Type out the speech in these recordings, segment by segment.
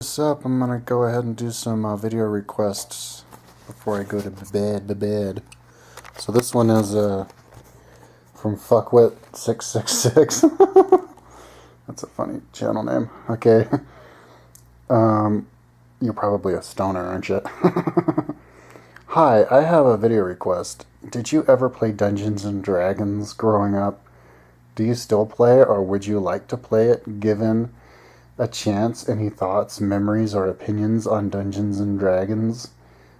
What's up? I'm gonna go ahead and do some video requests before I go to bed. So this one is from Fuckwit666. That's a funny channel name. Okay. You're probably a stoner, aren't you? Hi, I have a video request. Did you ever play Dungeons and Dragons growing up? Do you still play it, or would you like to play it given a chance? Any thoughts, memories, or opinions on Dungeons and Dragons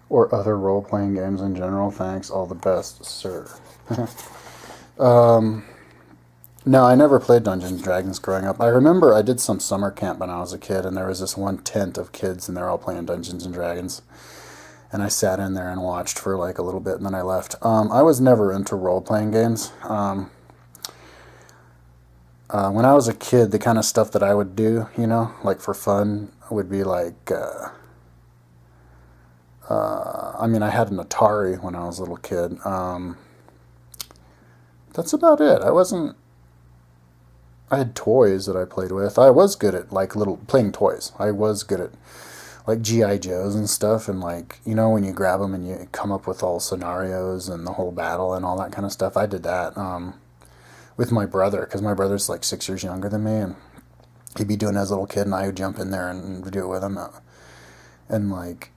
or other role-playing games in general? Thanks. All the best, sir. No, I never played Dungeons and Dragons growing up. I remember I did some summer camp when I was a kid, and there was this one tent of kids, and they're all playing Dungeons and Dragons. And I sat in there and watched for like a little bit, and then I left. I was never into role-playing games. When I was a kid, the kind of stuff that I would do, like for fun, would be like, I had an Atari when I was a little kid. That's about it. I had toys that I played with. I was good at like playing toys. I was good at like G.I. Joes and stuff, and like, when you grab them and you come up with all scenarios and the whole battle and all that kind of stuff. I did that. With my brother, because my brother's like 6 years younger than me, and he'd be doing it as a little kid, and I would jump in there and do it with him. And like,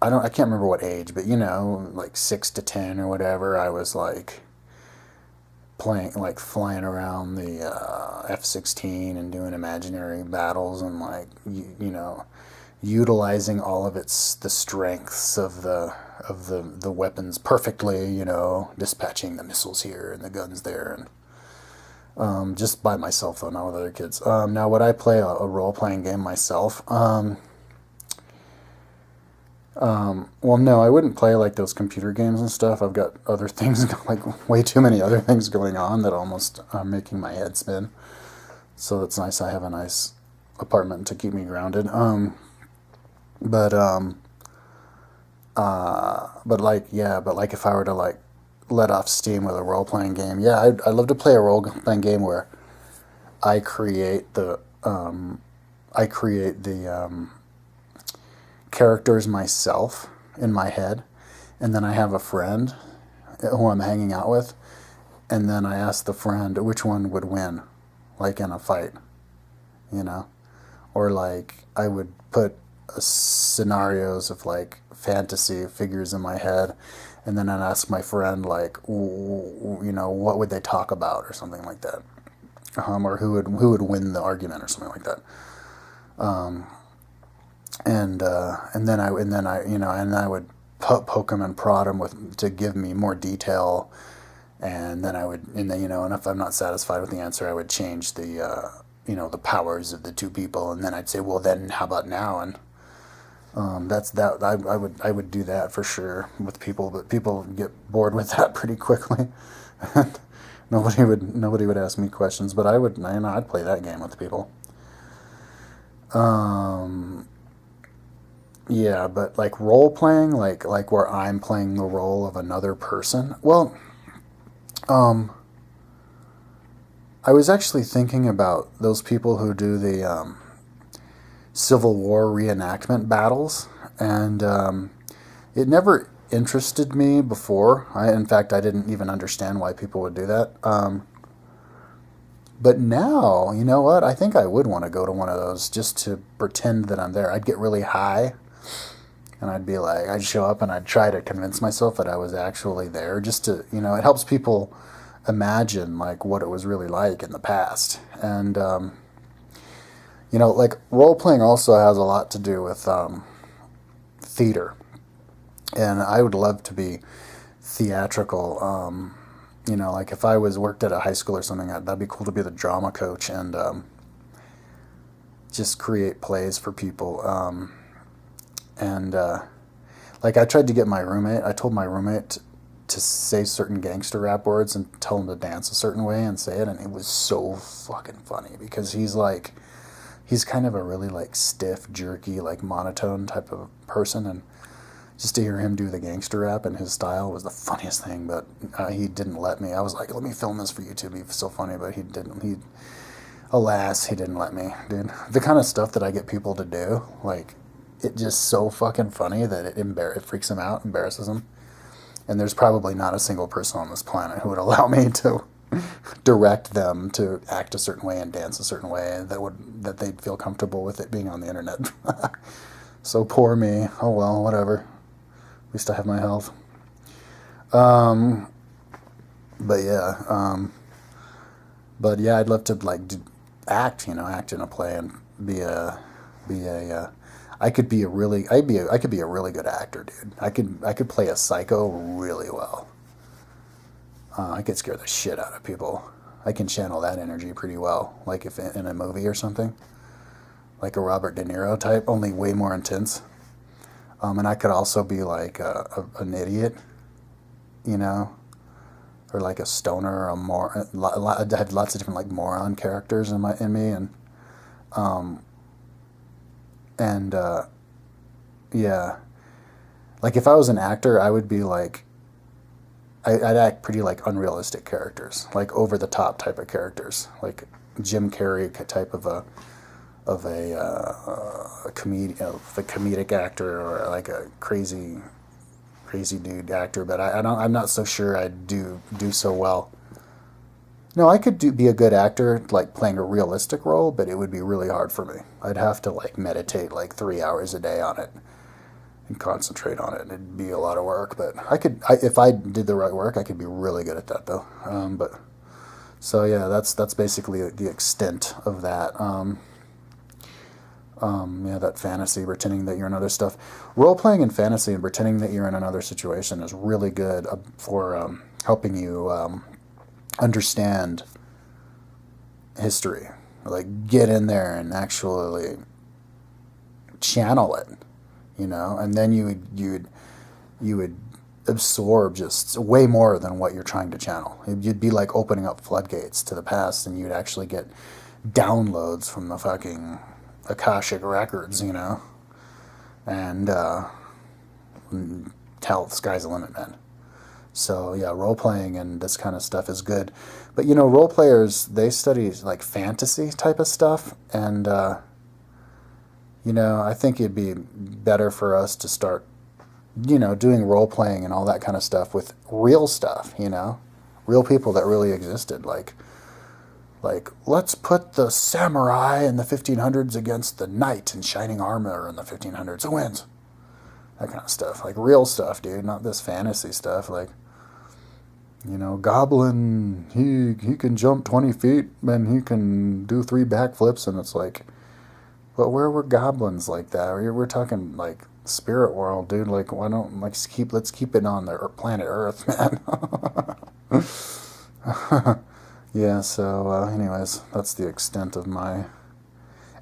I can't remember what age, but like 6 to 10 or whatever, I was like playing, like flying around the F-16 and doing imaginary battles, and like utilizing all of the strengths of the weapons perfectly, dispatching the missiles here and the guns there, and just by myself though, not with other kids. Now, would I play a role-playing game myself? Well, no, I wouldn't play like those computer games and stuff. I've got other things, like way too many other things going on that almost are making my head spin. So it's nice I have a nice apartment to keep me grounded. But like if I were to like let off steam with a role-playing game, yeah, I'd love to play a role-playing game where I create the characters myself in my head, and then I have a friend who I'm hanging out with, and then I ask the friend which one would win, like in a fight, or like I would put scenarios of like fantasy figures in my head, and then I'd ask my friend like, what would they talk about or something like that, or who would win the argument or something like that, and then I would poke him and prod him to give me more detail, and then and if I'm not satisfied with the answer, I would change the powers of the two people, and then I'd say, well, then how about now? And that's that. I would do that for sure with people, but people get bored with that pretty quickly. nobody would ask me questions, but I'd play that game with people. Yeah, but like role playing, like where I'm playing the role of another person. Well, I was actually thinking about those people who do the Civil War reenactment battles, and it never interested me before. In fact, I didn't even understand why people would do that. But now, you know what? I think I would want to go to one of those just to pretend that I'm there. I'd get really high, and I'd show up and I'd try to convince myself that I was actually there, just to, it helps people imagine like what it was really like in the past. And like role playing also has a lot to do with theater, and I would love to be theatrical. Like if I worked at a high school or something, that'd be cool to be the drama coach and just create plays for people. Like I tried to get I told my roommate to say certain gangster rap words and tell him to dance a certain way and say it, and it was so fucking funny because he's kind of a really like stiff, jerky, like monotone type of person, and just to hear him do the gangster rap in his style was the funniest thing. But he didn't let me. I was like, let me film this for YouTube. It'd be so funny, but he didn't. Alas, he didn't let me, dude. The kind of stuff that I get people to do, like, it just so fucking funny that it freaks him out, embarrasses him. And there's probably not a single person on this planet who would allow me to direct them to act a certain way and dance a certain way that they'd feel comfortable with it being on the internet. So poor me. Oh well, whatever. At least I have my health. But yeah, I'd love to like act, act in a play and be a. I could be a really, I could be a really good actor, dude. I could play a psycho really well. I could scare the shit out of people. I can channel that energy pretty well, like if in a movie or something, like a Robert De Niro type, only way more intense. And I could also be like an idiot, or like a stoner, or I had lots of different like moron characters in me, and yeah, like if I was an actor, I would be like, I'd act pretty like unrealistic characters, like over the top type of characters, like Jim Carrey type of a comedic actor, or like a crazy dude actor. But I'm not so sure I'd do so well. No, I could be a good actor, like playing a realistic role, but it would be really hard for me. I'd have to like meditate like 3 hours a day on it and concentrate on it. It'd be a lot of work, but if I did the right work, I could be really good at that though. So yeah, that's basically the extent of that. Yeah, that fantasy, pretending that you're in other stuff. Role playing in fantasy and pretending that you're in another situation is really good for helping you understand history. Like get in there and actually channel it, and then you would absorb just way more than what you're trying to channel. You'd be like opening up floodgates to the past, and you'd actually get downloads from the fucking Akashic records, and hell, the sky's the limit, man. So yeah, role playing and this kind of stuff is good, but role players, they study like fantasy type of stuff, and I think it'd be better for us to start, doing role playing and all that kind of stuff with real stuff, real people that really existed, like let's put the samurai in the 1500s against the knight in shining armor in the 1500s. Who wins? That kind of stuff, like real stuff, dude, not this fantasy stuff. Like, Goblin, he can jump 20 feet and he can do 3 backflips, and it's like, but where were goblins like that? We're talking like spirit world, dude. Like, why don't let's keep it on the planet Earth, man. Yeah. So, anyways, that's the extent of my.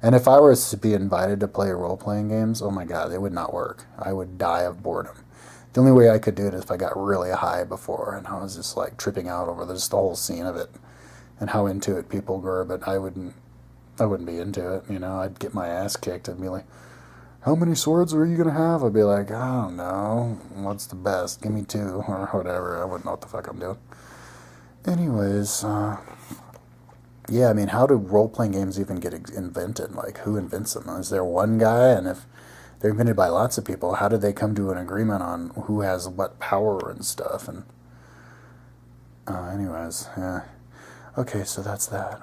And if I was to be invited to play role playing games, oh my god, it would not work. I would die of boredom. The only way I could do it is if I got really high before and I was just like tripping out over just the whole scene of it and how into it people were. But I wouldn't be into it. I'd get my ass kicked. I'd be like, how many swords are you gonna have? I'd be like, I don't know. What's the best? Give me 2 or whatever. I wouldn't know what the fuck I'm doing. Anyways, yeah, I mean, how do role-playing games even get invented? Like, who invents them? Is there one guy? And if they're invented by lots of people, how did they come to an agreement on who has what power and stuff? And anyways, yeah. Okay, so that's that.